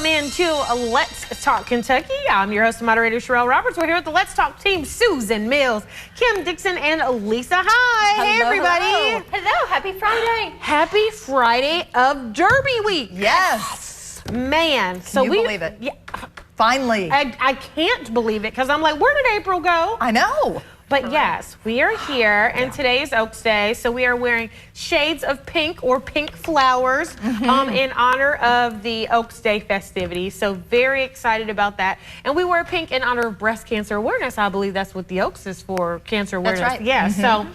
Welcome into Let's Talk Kentucky. I'm your host and moderator, Sherelle Roberts. We're here with the Let's Talk team, Susan Mills, Kim Dixon, and Lisa. Hi. Hello, hey, everybody. Hello. Happy Friday. Happy Friday of Derby Week. Yes. Man. So Can you believe it? Yeah. Finally. I can't believe it because I'm like, where did April go? I know. But yes, we are here, and today is Oaks Day, so we are wearing shades of pink or pink flowers in honor of the Oaks Day festivities. So very excited about that. And we wear pink in honor of breast cancer awareness. I believe that's what the Oaks is for, cancer awareness. That's right. Yeah, so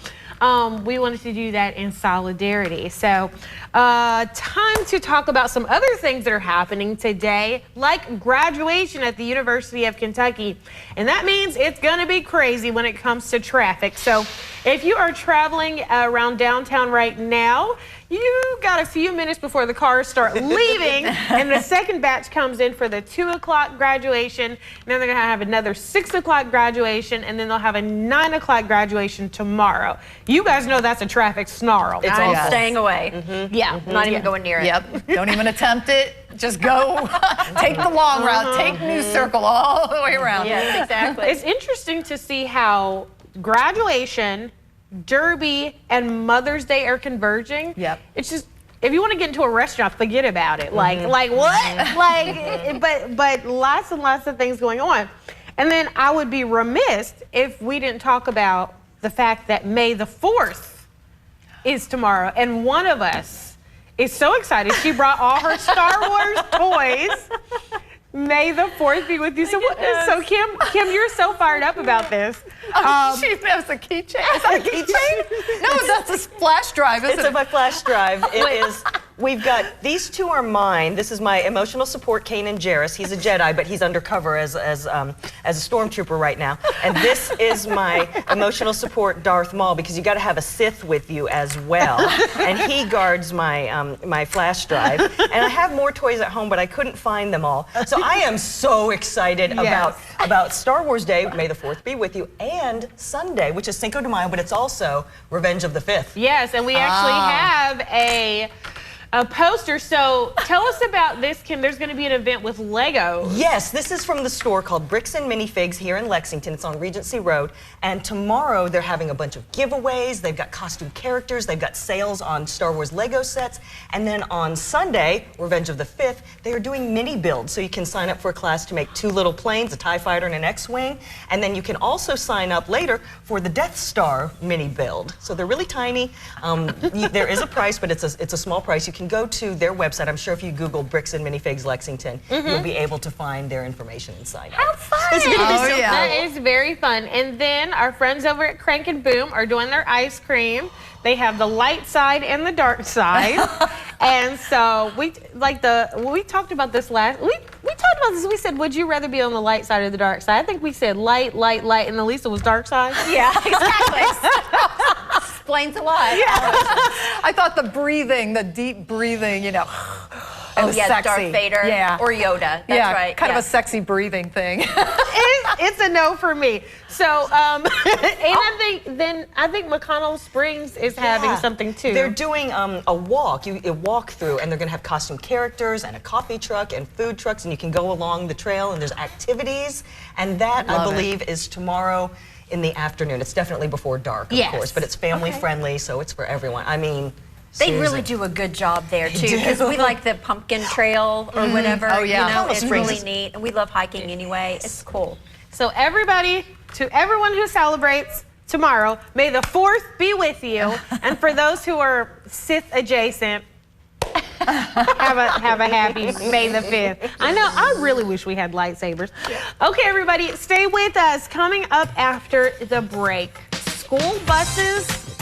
we wanted to do that in solidarity. So time to talk about some other things that are happening today, like graduation at the University of Kentucky. And that means it's going to be crazy when it comes to traffic. So if you are traveling around downtown right now, you got a few minutes before the cars start leaving, and the second batch comes in for the 2 o'clock graduation. And then they're going to have another 6 o'clock graduation, and then they'll have a 9 o'clock graduation tomorrow. You guys know that's a traffic snarl. It's awful. I'm staying away. Yeah, not even going near it. Yep. Don't even attempt it. Just go. Take the long route. Take New Circle all the way around. Yes, exactly. It's interesting to see how graduation, Derby, and Mother's Day are converging. Yep. It's just, if you want to get into a restaurant, forget about it. Like what? but lots and lots of things going on. And then I would be remiss if we didn't talk about the fact that May the 4th is tomorrow. And one of us is so excited. She brought all her Star Wars toys. May the 4th be with you. So, Kim, you're so fired up about this. She has a keychain. Is that a keychain? No, that's a flash drive, isn't It's it? my flash drive. It is. We've got these two are mine. This is my emotional support, Kanan Jarrus. He's a Jedi, but he's undercover as a stormtrooper right now. And this is my emotional support, Darth Maul, because you got to have a Sith with you as well. And he guards my my flash drive. And I have more toys at home, but I couldn't find them all. So I am so excited about Star Wars Day. May the 4th be with you, and Sunday, which is Cinco de Mayo, but it's also Revenge of the 5th. Yes, and we actually have a poster. So tell us about this, Kim. There's going to be an event with Lego. Yes, this is from the store called Bricks and Minifigs here in Lexington. It's on Regency Road. And tomorrow they're having a bunch of giveaways. They've got costume characters. They've got sales on Star Wars Lego sets. And then on Sunday, Revenge of the 5th, they are doing mini builds. So you can sign up for a class to make 2 little planes, a TIE fighter and an X-Wing. And then you can also sign up later for the Death Star mini build. So they're really tiny. There is a price, but it's a small price. You can go to their website. I'm sure if you Google Bricks and Minifigs Lexington, you'll be able to find their information and sign up. How fun! It's going to be so cool. That is very fun. And then our friends over at Crank and Boom are doing their ice cream. They have the light side and the dark side. And so we talked about this last. We talked about this. We said, would you rather be on the light side or the dark side? I think we said light, and Elisa was dark side. Yeah, exactly. Explains a lot. Yeah. I thought the breathing, the deep breathing, you know. Oh, and yeah, sexy. Darth Vader or Yoda. That's right. Kind of a sexy breathing thing. It's a no for me. So, and I think McConnell Springs is having something too. They're doing a walk, a walk through, and they're going to have costume characters and a coffee truck and food trucks, and you can go along the trail, and there's activities, and that I believe is tomorrow in the afternoon. It's definitely before dark, of course, but it's family friendly, so it's for everyone. I mean, they really do a good job there too, because we like the pumpkin trail or whatever. Oh, yeah. You know, it's really neat, and we love hiking anyway. It's cool. So everybody, to everyone who celebrates tomorrow, may the 4th be with you. And for those who are Sith adjacent, have a happy May the 5th. I know, I really wish we had lightsabers. Okay, everybody, stay with us. Coming up after the break, school buses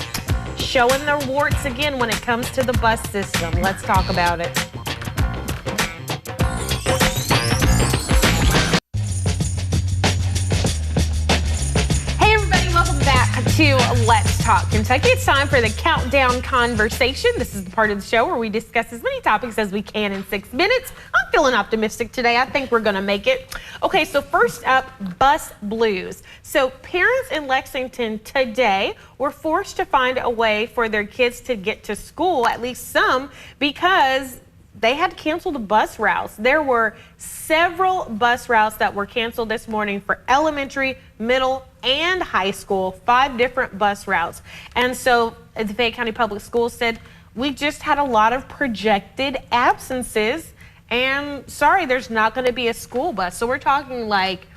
showing their warts again when it comes to the bus system. Let's talk about it. Hey everybody, welcome back to Let's Talk Kentucky. It's time for the Countdown Conversation. This is the part of the show where we discuss as many topics as we can in 6 minutes. I'm feeling optimistic today. I think we're going to make it. Okay, so first up, bus blues. So parents in Lexington today were forced to find a way for their kids to get to school, at least some, because they had to cancel the bus routes. There were several bus routes that were canceled this morning for elementary, middle, and high school, 5 different bus routes. And so the Fayette County Public Schools said, we just had a lot of projected absences, and sorry, there's not going to be a school bus. So we're talking like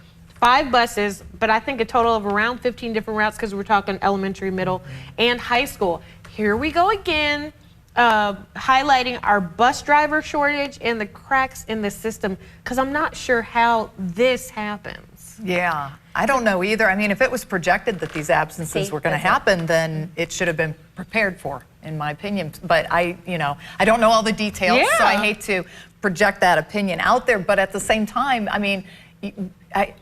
5 buses, but I think a total of around 15 different routes because we're talking elementary, middle, and high school. Here we go again, highlighting our bus driver shortage and the cracks in the system, because I'm not sure how this happens. Yeah, I don't know either. I mean, if it was projected that these absences were going to happen, then it should have been prepared for, in my opinion. But I don't know all the details, so I hate to project that opinion out there. But at the same time, I mean,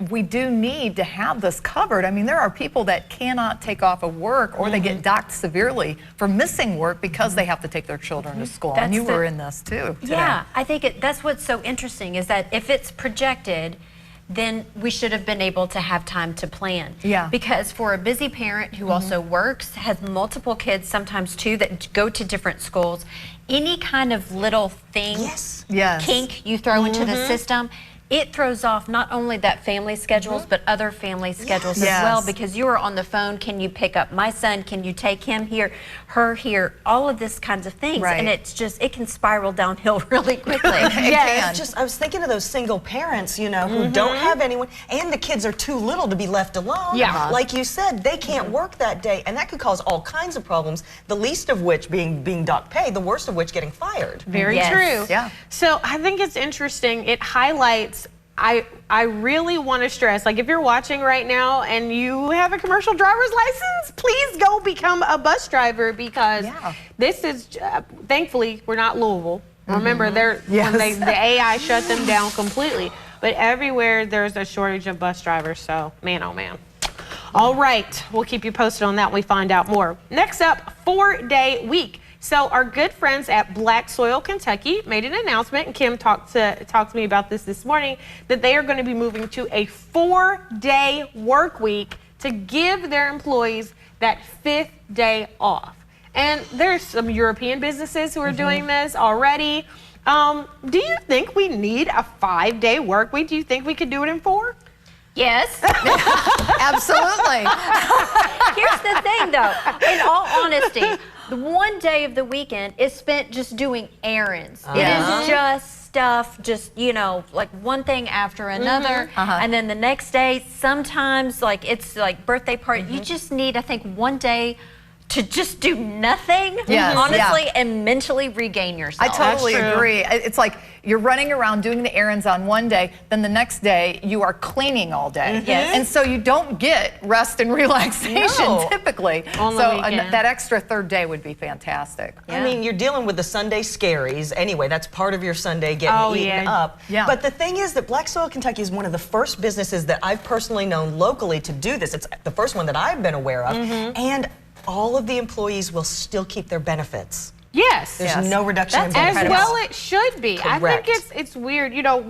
we do need to have this covered. I mean, there are people that cannot take off of work, or they get docked severely for missing work because they have to take their children to school. And you were in this too today. Yeah, I think that's what's so interesting is that if it's projected, then we should have been able to have time to plan. Yeah. Because for a busy parent who also works, has multiple kids sometimes too that go to different schools, any kind of little thing, kink you throw into the system, it throws off not only that family schedules, but other family schedules as well, because you are on the phone. Can you pick up my son? Can you take him here, her here? All of this kinds of things. And it's just, it can spiral downhill really quickly. I was thinking of those single parents, you know, who don't have anyone, and the kids are too little to be left alone. Like you said, they can't work that day, and that could cause all kinds of problems, the least of which being docked pay, the worst of which getting fired. Very true. Yeah. So I think it's interesting. It highlights, I really want to stress, like if you're watching right now and you have a commercial driver's license, please go become a bus driver, because this is, thankfully, we're not Louisville. Remember, when the AI shut them down completely. But everywhere there's a shortage of bus drivers, so man, oh man. All right, we'll keep you posted on that when we find out more. Next up, 4-day week. So our good friends at Black Soil Kentucky made an announcement, and Kim talked to me about this morning, that they are going to be moving to a 4-day work week to give their employees that 5th day off. And there's some European businesses who are doing this already. Do you think we need a 5-day work week? Do you think we could do it in 4? Yes. Absolutely. Here's the thing, though. In all honesty, the 1 day of the weekend is spent just doing errands. It is just stuff, just, you know, like one thing after another. And then the next day, sometimes, like, it's like birthday party. You just need, I think, 1 day to just do nothing, honestly, and mentally regain yourself. I totally agree. It's like you're running around doing the errands on one day, then the next day you are cleaning all day. And so you don't get rest and relaxation typically. So that extra 3rd day would be fantastic. I mean, you're dealing with the Sunday scaries. Anyway, that's part of your Sunday getting eaten up. But the thing is that Black Soil Kentucky is one of the first businesses that I've personally known locally to do this. It's the first one that I've been aware of. And all of the employees will still keep their benefits. Yes. There's no reduction in benefits. As well it should be. Correct. I think it's weird. You know,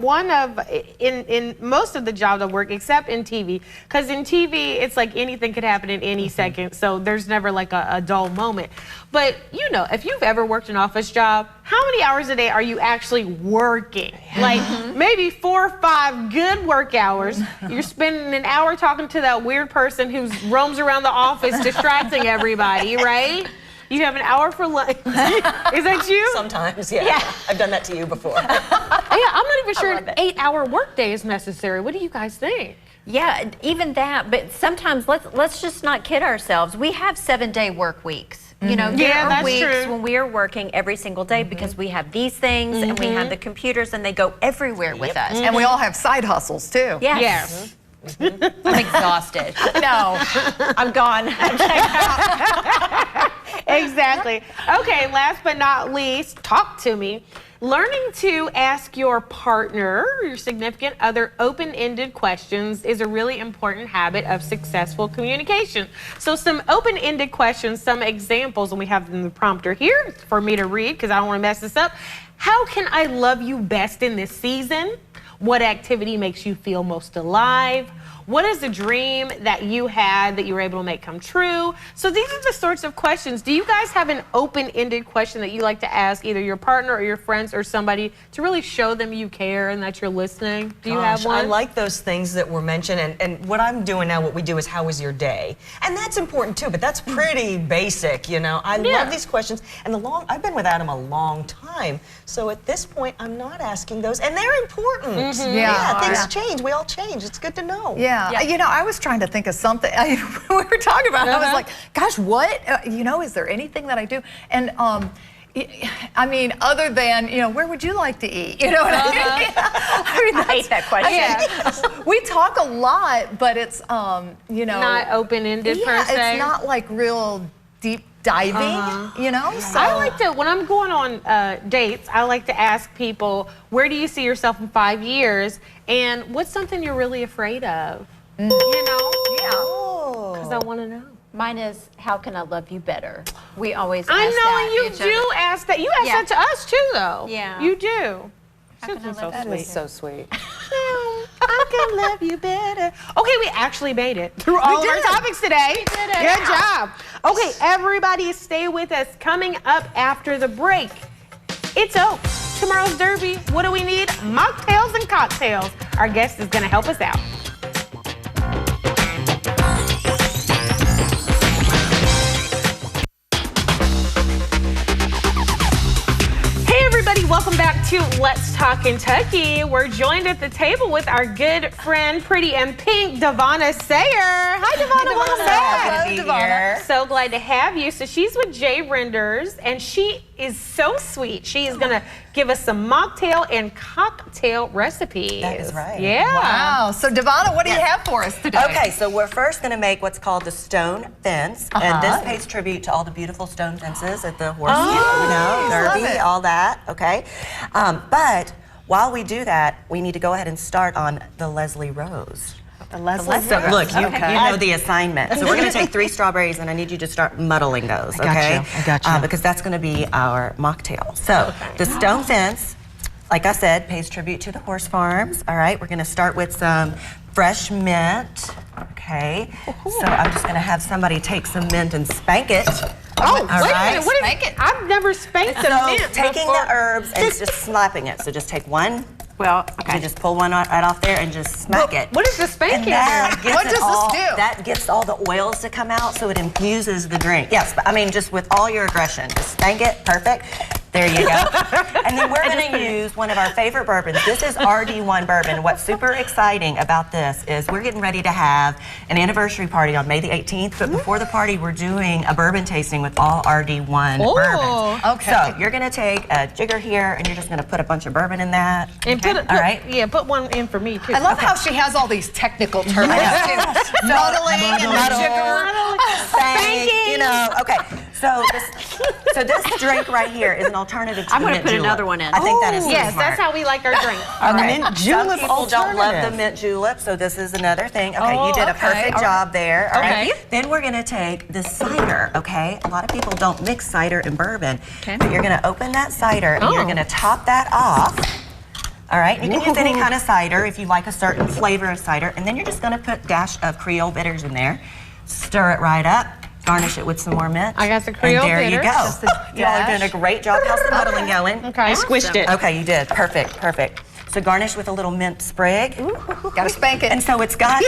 in most of the jobs I work, except in TV, because in TV, it's like anything could happen in any second, so there's never like a dull moment. But, you know, if you've ever worked an office job, how many hours a day are you actually working? Like maybe 4 or 5 good work hours. You're spending an hour talking to that weird person who roams around the office distracting everybody, right? You have an hour for lunch. Is that you? Sometimes, yeah. I've done that to you before. I'm not even sure an 8-hour workday is necessary. What do you guys think? Yeah, even that, but sometimes let's just not kid ourselves. We have 7-day work weeks. You know, there are weeks when we are working every single day because we have these things and we have the computers and they go everywhere with us. And we all have side hustles too. Yes. I'm exhausted. No, I'm gone. I'm checked out. Exactly. Okay, last but not least, talk to me. Learning to ask your partner or your significant other open-ended questions is a really important habit of successful communication. So some open-ended questions, some examples, and we have them in the prompter here for me to read because I don't want to mess this up. How can I love you best in this season? What activity makes you feel most alive? What is the dream that you had that you were able to make come true? So these are the sorts of questions. Do you guys have an open-ended question that you like to ask either your partner or your friends or somebody to really show them you care and that you're listening? Do you have one? I like those things that were mentioned, and what I'm doing now, what we do is how was your day? And that's important too, but that's pretty basic, you know. I love these questions, and I've been with Adam a long time, so at this point I'm not asking those, and they're important. Yeah, things change, we all change, it's good to know. Yeah. You know, I was trying to think of something, we were talking about it, I was like, gosh, what, you know, is there anything that I do? And I mean, other than, you know, where would you like to eat? You know what I mean? I mean, I hate that question. We talk a lot, but it's, you know. Not open-ended per se? It's not like real deep diving, you know? So I like to, when I'm going on dates, I like to ask people, where do you see yourself in 5 years? And what's something you're really afraid of? You know? Because I want to know. Mine is, how can I love you better? We always ask I know, that. and you do ask that. You ask that to us too, though. Yeah. You do. Susan's so That is so sweet. I can love you better. Okay, we actually made it through all of our topics today. We did it. Good job. Okay, everybody stay with us. Coming up after the break, it's Oaks. Tomorrow's Derby. What do we need? Mocktails and cocktails. Our guest is going to help us out. Welcome back to Let's Talk Kentucky. We're joined at the table with our good friend, Pretty and Pink, Devonna Sayer. Hi, Devonna. Welcome back. Hello, Devonna. So glad to have you. So she's with J Renders, and she is so sweet. She is going to give us some mocktail and cocktail recipes. That is right. Yeah. Wow. So, Devonna, what do you have for us today? Okay, so we're first going to make what's called the stone fence, and this pays tribute to all the beautiful stone fences at the horse, Derby, all that. Okay, but while we do that, we need to go ahead and start on the Leslie Rose. So look, you know the assignment. So we're going to take 3 strawberries, and I need you to start muddling those, okay? I got you. Because that's going to be our mocktail. So the stone fence, like I said, pays tribute to the horse farms. All right, we're going to start with some fresh mint. Okay, so I'm just going to have somebody take some mint and spank it. Oh, all wait right. a minute. What is it? I've never spanked a So mint taking before. the herbs and just slapping it. So just take one. Well, You just pull one right off there and just smack it. What is the spanking? And that gets What it does all, this do? That gets all the oils to come out, so it infuses the drink. Yes, but I mean, just with all your aggression. Just spank it, perfect. There you go. And then we're going to use one of our favorite bourbons. This is RD1 bourbon. What's super exciting about this is we're getting ready to have an anniversary party on May the 18th, but before the party, we're doing a bourbon tasting with all RD1 bourbons. Okay. So you're going to take a jigger here, and you're just going to put a bunch of bourbon in that. And all right. Yeah, put one in for me, too. I love how she has all these technical terms. Muddling and Spanking, you know. Okay, so this drink right here is an alternative to I'm the gonna mint put julep. another one in. I think that is Yes, smart. that's how we like our drink. Okay. Mint Some julep people don't love the alternative. mint julep, so this is another thing. Okay, Oh, you did a okay. perfect All job there. All right. Okay. Then we're gonna take the cider. Okay, a lot of people don't mix cider and bourbon, Okay. but you're gonna open that cider and you're gonna top that off. All right, you can use any kind of cider if you like a certain flavor of cider, and then you're just gonna put a dash of Creole bitters in there, stir it right up, garnish it with some more mint. I got the Creole and there you bitters. go. Just a Y'all are dash. doing a great job. How's the muddling going? Okay. I squished it. Okay, you did. Perfect, perfect. So garnish with a little mint sprig. Gotta spank it. And so it's got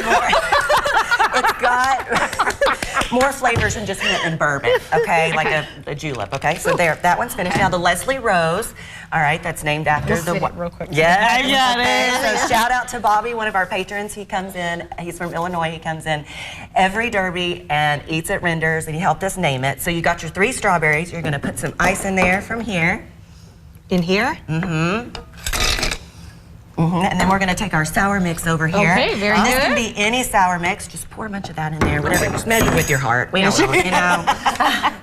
more, more flavors than just mint and bourbon, okay? Like a julep, okay? So there, that one's finished. Now the Leslie Rose, all right, that's named after the sit one. it real quick. Yeah, I got it. So shout out to Bobby, one of our patrons. He comes in, he's from Illinois. He comes in every Derby and eats at Renders, and he helped us name it. So you got your 3 strawberries. You're gonna put some ice in there from here. In here? And then we're going to take our sour mix over here. Okay, very and this good. can be any sour mix. Just pour a bunch of that in there, whatever. Just measure with your heart. We don't know, you know.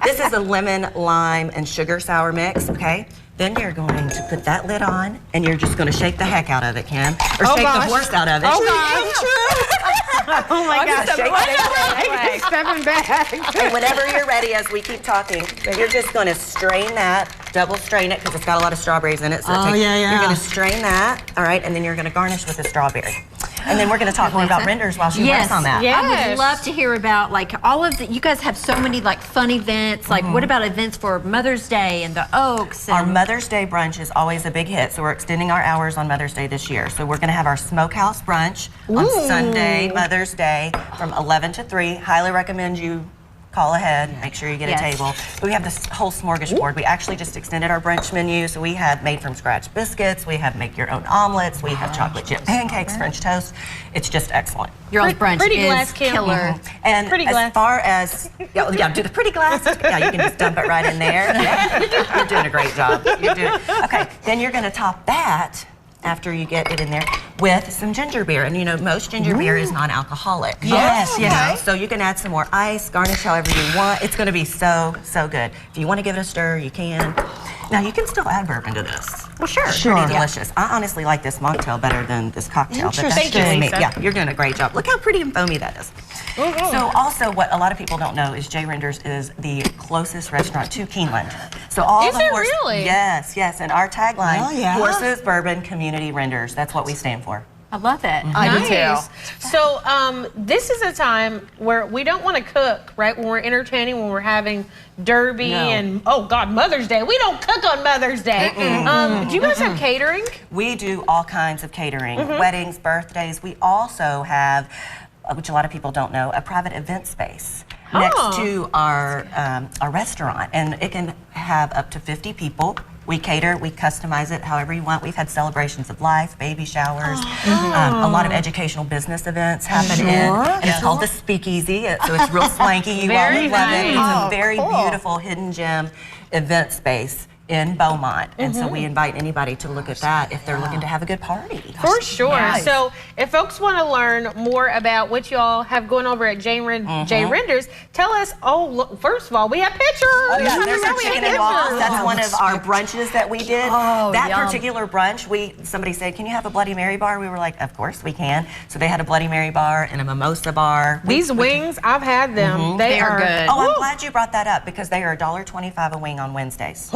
This is a lemon, lime, and sugar sour mix, okay? Then you're going to put that lid on, and you're just going to shake the heck out of it, Kim. Or shake the horse out of it. Oh, gosh. Oh, my gosh. Shake it. Stepping back. And whenever you're ready, as we keep talking, you're just going to strain that, double strain it, because it's got a lot of strawberries in it. So You're going to strain that, all right, and then you're going to garnish with the strawberry. And then we're going to talk more about renders while she works on that. Yes. I would love to hear about like all of the, you guys have so many like fun events. Like what about events for Mother's Day and the Oaks? Our And Mother's Day brunch is always a big hit, so we're extending our hours on Mother's Day this year. So we're going to have our smokehouse brunch on Sunday, Mother's Day, from 11 to 3. Highly recommend you call ahead, make sure you get a table. But we have this whole smorgasbord. We actually just extended our brunch menu, so we have made from scratch biscuits, we have make your own omelets, we have chocolate chip pancakes, French toast. It's just excellent. your all's brunch Pretty is glass, Kim. killer. And Pretty as glass. far as, do the pretty glasses. Yeah, you can just dump it right in there. Yeah, you're doing a great job. Okay, then you're going to top that after you get it in there with some ginger beer. And you know, most ginger beer is non-alcoholic. Yes, You know, so you can add some more ice, garnish however you want. It's going to be so, so good. If you want to give it a stir, you can. Now, you can still add bourbon to this. Well, sure. Pretty delicious. I honestly like this mocktail better than this cocktail. But that's Thank you, just me. Lisa. Yeah, you're doing a great job. Look how pretty and foamy that is. So also what a lot of people don't know is J. Renders is the closest restaurant to Keeneland. So all Is the it really? Yes, yes. And our tagline, Oh, yeah. Horses, Bourbon, Community Renders. That's what we stand for. I love it. I do too. Nice. So this is a time where we don't want to cook, right? When we're entertaining, when we're having Derby No. and, oh God, Mother's Day. We don't cook on Mother's Day. Do you guys have catering? We do all kinds of catering, weddings, birthdays. We also have, which a lot of people don't know, a private event space next to our restaurant. And it can have up to 50 people. We cater, we customize it however you want. We've had celebrations of life, baby showers, a lot of educational business events happen in. And it's called the Speakeasy, so it's real swanky. You all Very would love it. It's nice. a very Oh, cool. beautiful hidden gem event space in Beaumont. And so we invite anybody to look at that if they're looking to have a good party. For sure. Nice. So if folks want to learn more about what y'all have going over at J. Renders, tell us, look, first of all, we have pictures. Oh, yeah, there's We our have chicken and balls. pictures. That's one of our brunches that we did. Oh, that yum. particular brunch, somebody said, "Can you have a Bloody Mary bar?" We were like, "Of course we can." So they had a Bloody Mary bar and a mimosa bar. These wings, I've had them. They are good. Oh, I'm glad you brought that up because they are $1.25 a wing on Wednesdays.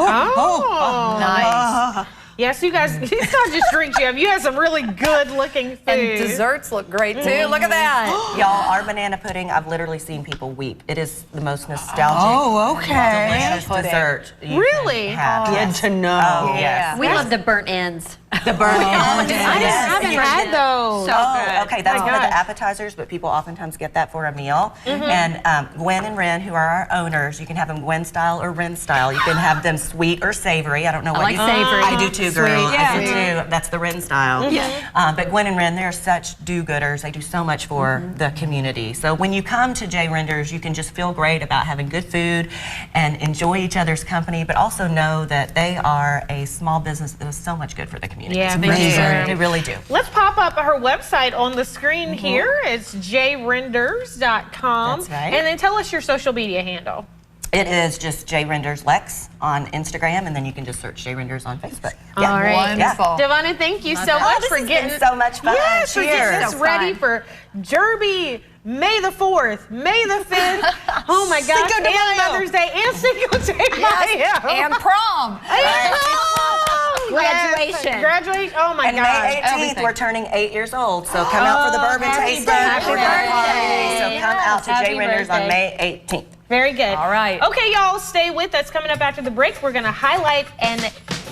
Nice. Yes, you guys, it's not just drinks you have. You have some really good looking food. And desserts look great too. Look at that. Y'all, our banana pudding, I've literally seen people weep. It is the most nostalgic, delicious dessert you Really? can have. Good Yes. to know. Oh, yes. We love the burnt ends. The burnt I haven't had those. Okay, that's My one of gosh. the appetizers, but people oftentimes get that for a meal. And Gwen and Ren, who are our owners, you can have them Gwen style or Ren style. You can have them sweet or savory. I don't know what like you savory. I do too, girl. Sweet, I do yeah. too. That's the Ren style. But Gwen and Ren, they're such do-gooders. They do so much for the community. So when you come to J. Renders, you can just feel great about having good food and enjoy each other's company, but also know that they are a small business that does so much good for the community. Yeah, they do. They really do. Let's pop up her website on the screen here. It's jrenders.com. That's right. And then tell us your social media handle. It is just J. Renders Lex on Instagram, and then you can just search J. Renders on Facebook. All right. Wonderful. Devonna, thank you so much this for has getting been so much fun. Yes, for getting Cheers. us ready for Derby, May the 4th, May the 5th. Oh my gosh, Cinco de and Mayo. Mother's Day, and Cinco de Mayo. And prom. Graduation. Graduation. Oh my And gosh. May 18th, everything. we're turning 8 years old, so come out for the bourbon happy tasting. birthday. We're gonna party. So come out to Happy J. Renders on birthday. May 18th. Very good. All right. Okay, y'all, stay with us. Coming up after the break, we're going to highlight an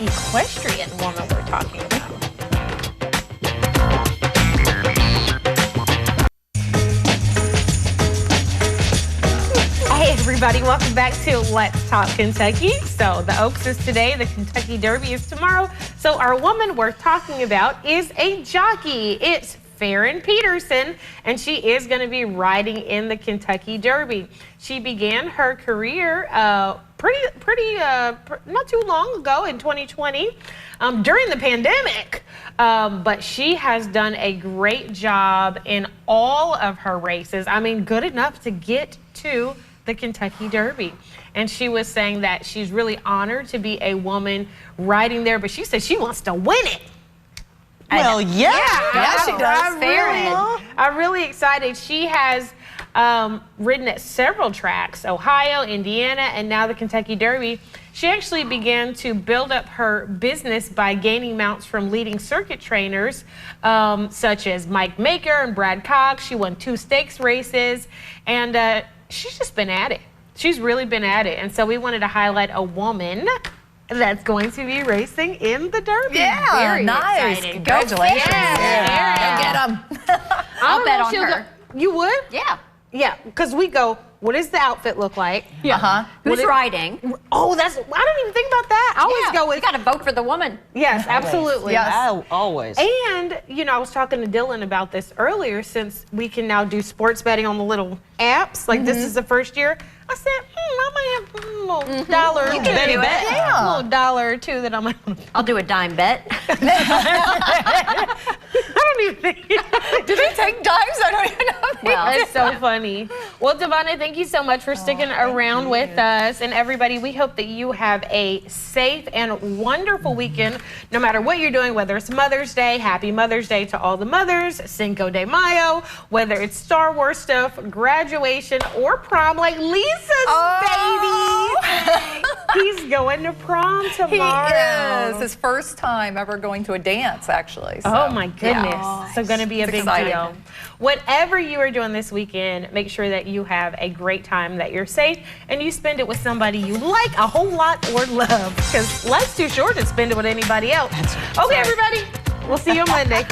equestrian woman we're talking about. Hey, everybody, welcome back to Let's Talk Kentucky. So the Oaks is today, the Kentucky Derby is tomorrow. So our woman we're talking about is a jockey. It's Farron Peterson, and she is going to be riding in the Kentucky Derby. She began her career not too long ago in 2020 during the pandemic, but she has done a great job in all of her races. I mean, good enough to get to the Kentucky Derby. And she was saying that she's really honored to be a woman riding there, but she said she wants to win it. Well, yeah. Yeah, she does. I'm really excited. She has ridden at several tracks, Ohio, Indiana, and now the Kentucky Derby. She actually began to build up her business by gaining mounts from leading circuit trainers such as Mike Maker and Brad Cox. She won 2 stakes races, and she's just been at it. She's really been at it. And so we wanted to highlight a woman that's going to be racing in the Derby. Yeah, Very nice. excited. Congratulations. Yeah. Go get them. I'll bet on she'll her. You would? Yeah. Yeah, because we go, what does the outfit look like? Uh-huh. Who's riding? Oh, I didn't even think about that. I always go with, You got to vote for the woman. yes, absolutely. Yes. Always. And, I was talking to Dylan about this earlier, since we can now do sports betting on the little apps, like this is the first year. I said, I might have a little dollar. You can do it. Yeah. A little dollar or two that I might. I'll do a dime bet. I don't even think. Do they take dimes? I don't even know. Well, That's so funny. Well, Devonna, thank you so much for sticking around with us. And everybody, we hope that you have a safe and wonderful weekend, no matter what you're doing, whether it's Mother's Day, happy Mother's Day to all the mothers, Cinco de Mayo, whether it's Star Wars stuff, graduation, or prom, like Lisa's baby. He's going to prom tomorrow. He is. His first time ever going to a dance, actually. So, Oh my goodness. yeah. So going to be a It's big exciting. deal. Whatever you are doing this weekend, make sure that you have a great time, that you're safe, and you spend it with somebody you like a whole lot or love, because life's too short to spend it with anybody else. Okay, everybody. We'll see you on Monday.